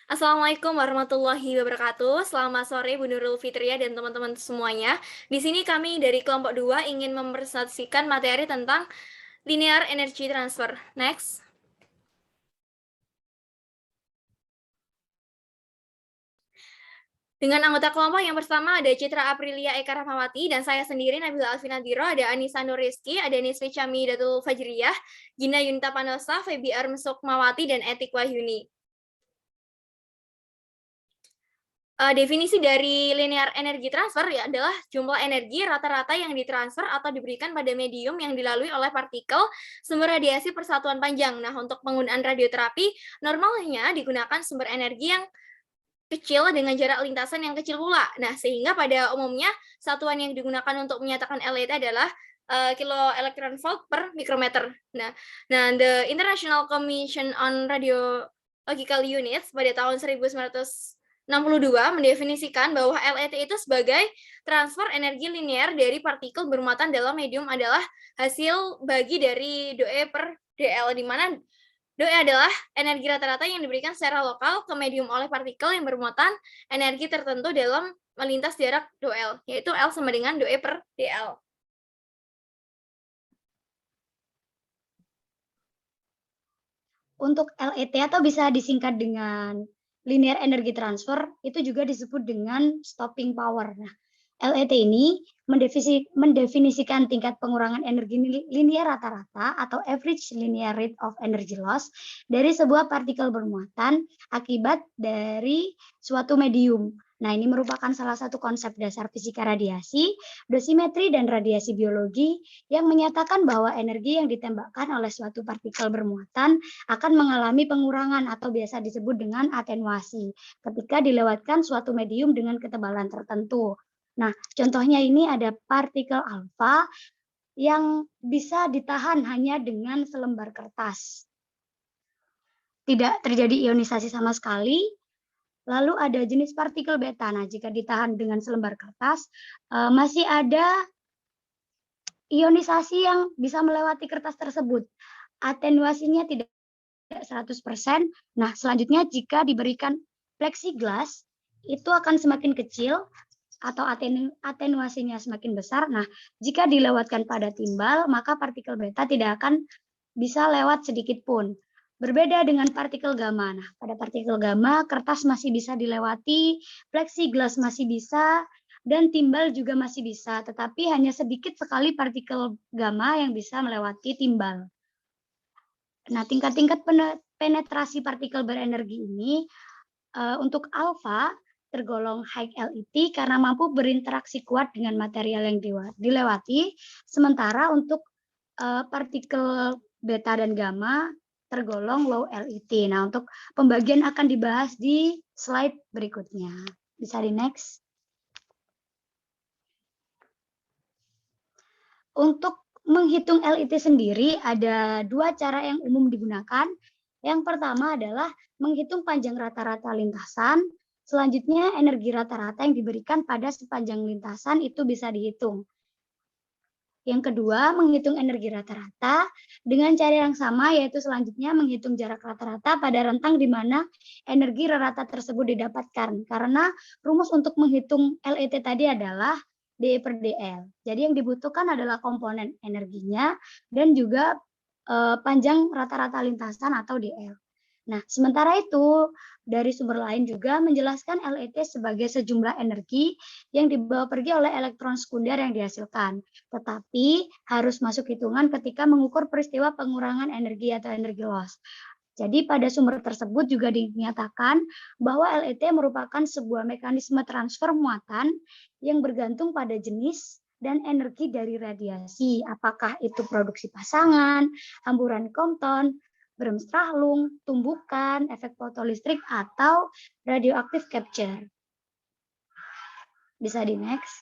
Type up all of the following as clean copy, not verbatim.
Assalamualaikum warahmatullahi wabarakatuh. Selamat sore Bu Nurul Fitria dan teman-teman semuanya. Di sini kami dari kelompok 2 ingin mempresentasikan materi tentang linear energy transfer. Next. Dengan anggota kelompok yang pertama ada Citra Aprilia Eka Rahmawati dan saya sendiri Nabila Alfinantiro, ada Anissa Nur Rizky, ada Nisfi Chami Datul Fajriyah, Gina Yunita Panosa, Febi Armsukmawati, dan Etik Wahyuni. Definisi dari linear energy transfer ya adalah jumlah energi rata-rata yang ditransfer atau diberikan pada medium yang dilalui oleh partikel sumber radiasi persatuan panjang. Nah, untuk penggunaan radioterapi, normalnya digunakan sumber energi yang kecil dengan jarak lintasan yang kecil pula. Nah, sehingga pada umumnya satuan yang digunakan untuk menyatakan LET adalah kilo electron volt per mikrometer. Nah, the International Commission on Radiological Units pada tahun 1962 mendefinisikan bahwa LET itu sebagai transfer energi linear dari partikel bermuatan dalam medium adalah hasil bagi dari DOE per DL, di mana DOE adalah energi rata-rata yang diberikan secara lokal ke medium oleh partikel yang bermuatan energi tertentu dalam melintas jarak DOL, yaitu L sama dengan DOE per DL. Untuk LET atau bisa disingkat dengan linear energy transfer itu juga disebut dengan stopping power. Nah, LET ini mendefinisikan tingkat pengurangan energi linear rata-rata atau average linear rate of energy loss dari sebuah partikel bermuatan akibat dari suatu medium. Nah, ini merupakan salah satu konsep dasar fisika radiasi, dosimetri, dan radiasi biologi yang menyatakan bahwa energi yang ditembakkan oleh suatu partikel bermuatan akan mengalami pengurangan atau biasa disebut dengan atenuasi ketika dilewatkan suatu medium dengan ketebalan tertentu. Nah, contohnya ini ada partikel alfa yang bisa ditahan hanya dengan selembar kertas. Tidak terjadi ionisasi sama sekali. Lalu ada jenis partikel beta. Nah, jika ditahan dengan selembar kertas, masih ada ionisasi yang bisa melewati kertas tersebut. Atenuasinya tidak 100%. Nah, selanjutnya jika diberikan plexiglass, itu akan semakin kecil atau atenuasinya semakin besar. Nah, jika dilewatkan pada timbal, maka partikel beta tidak akan bisa lewat sedikit pun. Berbeda dengan partikel gamma. Nah, pada partikel gamma, kertas masih bisa dilewati, plexiglass masih bisa, dan timbal juga masih bisa, tetapi hanya sedikit sekali partikel gamma yang bisa melewati timbal. Nah, tingkat-tingkat penetrasi partikel berenergi ini untuk alfa tergolong high LET karena mampu berinteraksi kuat dengan material yang dilewati, sementara untuk partikel beta dan gamma tergolong low LET. Nah, untuk pembagian akan dibahas di slide berikutnya. Bisa di next. Untuk menghitung LET sendiri ada dua cara yang umum digunakan. Yang pertama adalah menghitung panjang rata-rata lintasan. Selanjutnya energi rata-rata yang diberikan pada sepanjang lintasan itu bisa dihitung. Yang kedua, menghitung energi rata-rata dengan cara yang sama, yaitu selanjutnya menghitung jarak rata-rata pada rentang di mana energi rata tersebut didapatkan. Karena rumus untuk menghitung LET tadi adalah DE per DL. Jadi yang dibutuhkan adalah komponen energinya dan juga panjang rata-rata lintasan atau DL. Nah, sementara itu dari sumber lain juga menjelaskan LET sebagai sejumlah energi yang dibawa pergi oleh elektron sekunder yang dihasilkan. Tetapi harus masuk hitungan ketika mengukur peristiwa pengurangan energi atau energi loss. Jadi pada sumber tersebut juga dinyatakan bahwa LET merupakan sebuah mekanisme transfer muatan yang bergantung pada jenis dan energi dari radiasi. Apakah itu produksi pasangan, hamburan Compton, Bremsstrahlung, tumbukan, efek fotolistrik, atau radioaktif capture. Bisa di next.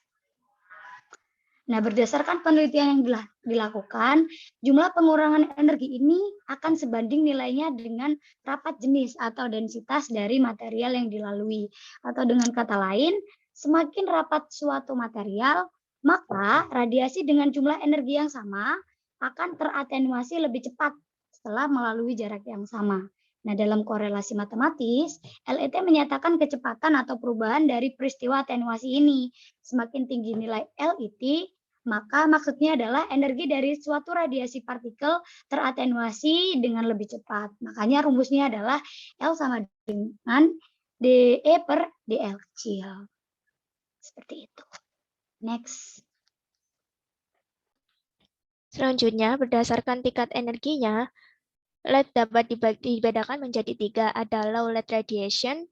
Nah, berdasarkan penelitian yang dilakukan, jumlah pengurangan energi ini akan sebanding nilainya dengan rapat jenis atau densitas dari material yang dilalui. Atau dengan kata lain, semakin rapat suatu material, maka radiasi dengan jumlah energi yang sama akan teratenuasi lebih cepat setelah melalui jarak yang sama. Nah, dalam korelasi matematis, LET menyatakan kecepatan atau perubahan dari peristiwa atenuasi ini. Semakin tinggi nilai LET, maka maksudnya adalah energi dari suatu radiasi partikel teratenuasi dengan lebih cepat. Makanya rumusnya adalah L sama dengan dE per dL kecil. Seperti itu. Next. Selanjutnya, berdasarkan tingkat energinya, LED dapat dibedakan menjadi 3, ada low LED radiation,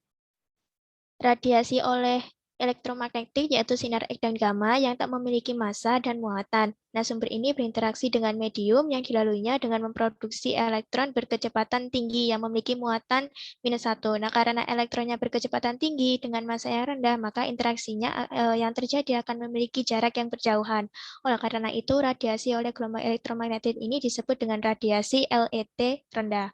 radiasi oleh elektromagnetik yaitu sinar X dan gamma yang tak memiliki massa dan muatan. Nah, sumber ini berinteraksi dengan medium yang dilaluinya dengan memproduksi elektron berkecepatan tinggi yang memiliki muatan -1. Nah, karena elektronnya berkecepatan tinggi dengan massa yang rendah, maka interaksinya yang terjadi akan memiliki jarak yang berjauhan. Oleh karena itu, radiasi oleh gelombang elektromagnetik ini disebut dengan radiasi LET rendah.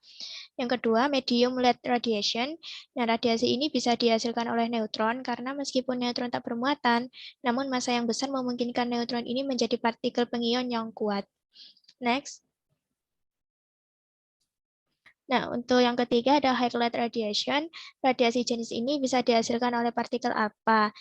Yang kedua, medium LED radiation. Nah, radiasi ini bisa dihasilkan oleh neutron karena meskipun neutron tak bermuatan, namun massa yang besar memungkinkan neutron ini menjadi partikel pengion yang kuat. Next. Nah, untuk yang ketiga ada high LED radiation. Radiasi jenis ini bisa dihasilkan oleh partikel apa?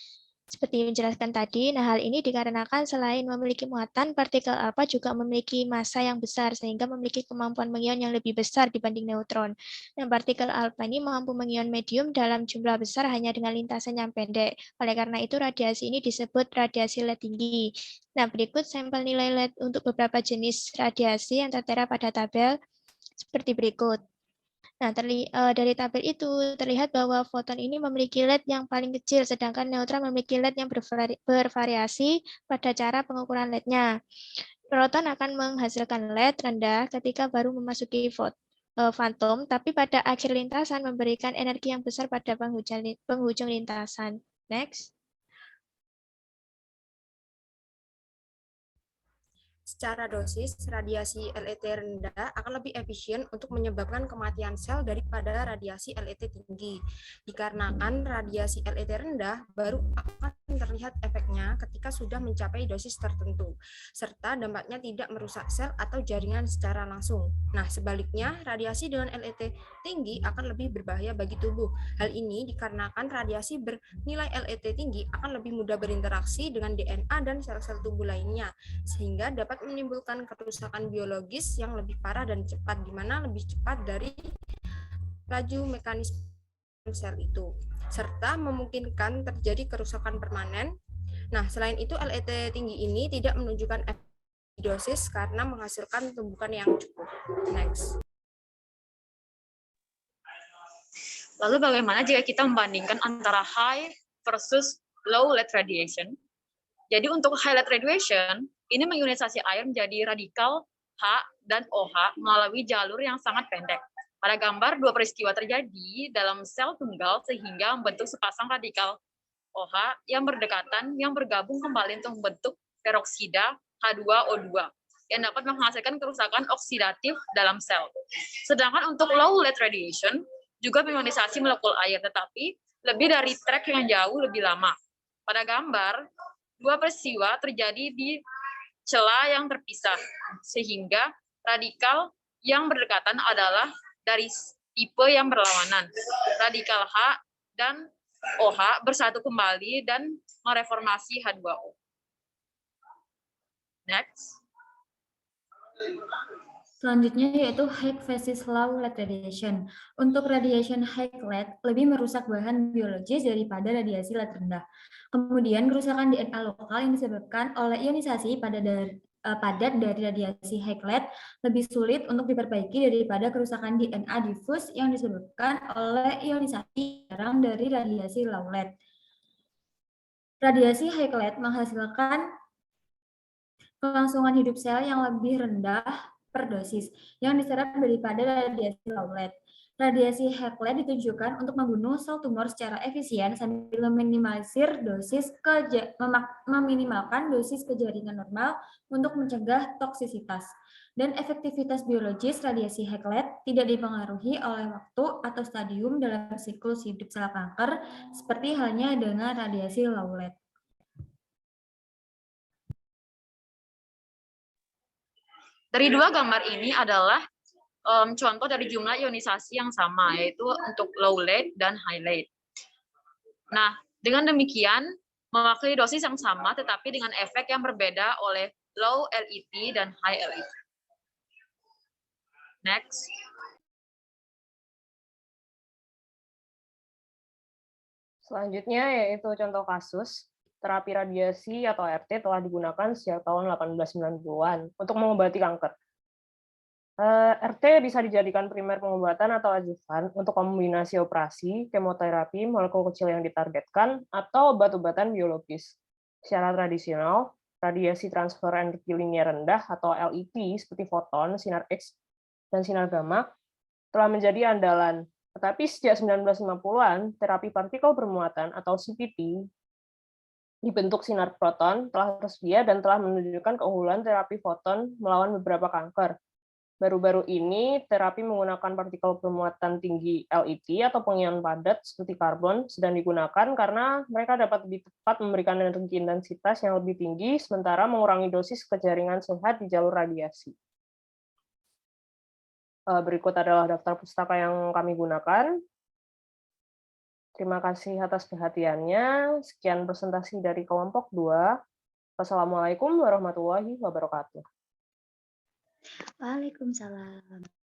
Seperti yang dijelaskan tadi, nah hal ini dikarenakan selain memiliki muatan, partikel alfa juga memiliki massa yang besar sehingga memiliki kemampuan mengion yang lebih besar dibanding neutron. Nah, partikel alfa ini mampu mengion medium dalam jumlah besar hanya dengan lintasan yang pendek. Oleh karena itu, radiasi ini disebut radiasi LED tinggi. Nah, berikut sampel nilai LED untuk beberapa jenis radiasi yang tertera pada tabel seperti berikut. Nah, dari tabel itu terlihat bahwa foton ini memiliki LED yang paling kecil, sedangkan neutron memiliki LED yang bervariasi pada cara pengukuran LED-nya. Proton akan menghasilkan LED rendah ketika baru memasuki fantom, tapi pada akhir lintasan memberikan energi yang besar pada penghujung lintasan. Next. Secara dosis, radiasi LET rendah akan lebih efisien untuk menyebabkan kematian sel daripada radiasi LET tinggi. Dikarenakan radiasi LET rendah baru akan terlihat efeknya ketika sudah mencapai dosis tertentu, serta dampaknya tidak merusak sel atau jaringan secara langsung. Nah, sebaliknya, radiasi dengan LET tinggi akan lebih berbahaya bagi tubuh. Hal ini dikarenakan radiasi bernilai LET tinggi akan lebih mudah berinteraksi dengan DNA dan sel-sel tubuh lainnya, sehingga dapat menimbulkan kerusakan biologis yang lebih parah dan cepat, di mana lebih cepat dari laju mekanisme sel itu, serta memungkinkan terjadi kerusakan permanen. Nah, selain itu LET tinggi ini tidak menunjukkan efek dosis karena menghasilkan tumbukan yang cukup. Next. Lalu bagaimana jika kita membandingkan antara high versus low LED radiation? Jadi untuk high LED radiation, ini mengionisasi air menjadi radikal H dan OH melalui jalur yang sangat pendek. Pada gambar, dua peristiwa terjadi dalam sel tunggal sehingga membentuk sepasang radikal OH yang berdekatan yang bergabung kembali untuk membentuk peroksida H2O2 yang dapat menghasilkan kerusakan oksidatif dalam sel. Sedangkan untuk low LED radiation juga mengionisasi molekul air, tetapi lebih dari trek yang jauh lebih lama. Pada gambar, dua peristiwa terjadi di celah yang terpisah, sehingga radikal yang berdekatan adalah dari tipe yang berlawanan. Radikal H dan OH bersatu kembali dan mereformasi H2O. Next. Selanjutnya yaitu high versus low LED radiation. Untuk radiation high LED lebih merusak bahan biologis daripada radiasi LED rendah. Kemudian kerusakan DNA lokal yang disebabkan oleh ionisasi padat dari radiasi high LED lebih sulit untuk diperbaiki daripada kerusakan DNA difus yang disebabkan oleh ionisasi jarang dari radiasi low LED. Radiasi high LED menghasilkan kelangsungan hidup sel yang lebih rendah per dosis yang diserap daripada radiasi low LED. Radiasi high LED ditunjukkan untuk membunuh sel tumor secara efisien sambil meminimalkan dosis ke jaringan normal untuk mencegah toksisitas. Dan efektivitas biologis radiasi high LED tidak dipengaruhi oleh waktu atau stadium dalam siklus hidup sel kanker seperti halnya dengan radiasi low LED. Dari dua gambar ini adalah contoh dari jumlah ionisasi yang sama, yaitu untuk low lead dan high lead. Nah, dengan demikian, mewakili dosis yang sama tetapi dengan efek yang berbeda oleh low LET dan high LET. Next. Selanjutnya yaitu contoh kasus, terapi radiasi atau RT telah digunakan sejak tahun 1890-an untuk mengobati kanker. RT bisa dijadikan primer pengobatan atau adjuvan untuk kombinasi operasi, kemoterapi, molekul kecil yang ditargetkan, atau obat-obatan biologis. Secara tradisional, radiasi transfer energi linier rendah atau LET seperti foton, sinar X, dan sinar gamma telah menjadi andalan. Tetapi sejak 1950-an, terapi partikel bermuatan atau CPT dibentuk sinar proton telah tersedia dan telah menunjukkan keunggulan terapi foton melawan beberapa kanker. Baru-baru ini, terapi menggunakan partikel bermuatan tinggi LET atau pengion padat seperti karbon sedang digunakan karena mereka dapat lebih tepat memberikan energi intensitas yang lebih tinggi sementara mengurangi dosis ke jaringan sehat di jalur radiasi. Berikut adalah daftar pustaka yang kami gunakan. Terima kasih atas perhatiannya. Sekian presentasi dari kelompok 2. Wassalamualaikum warahmatullahi wabarakatuh. Waalaikumsalam.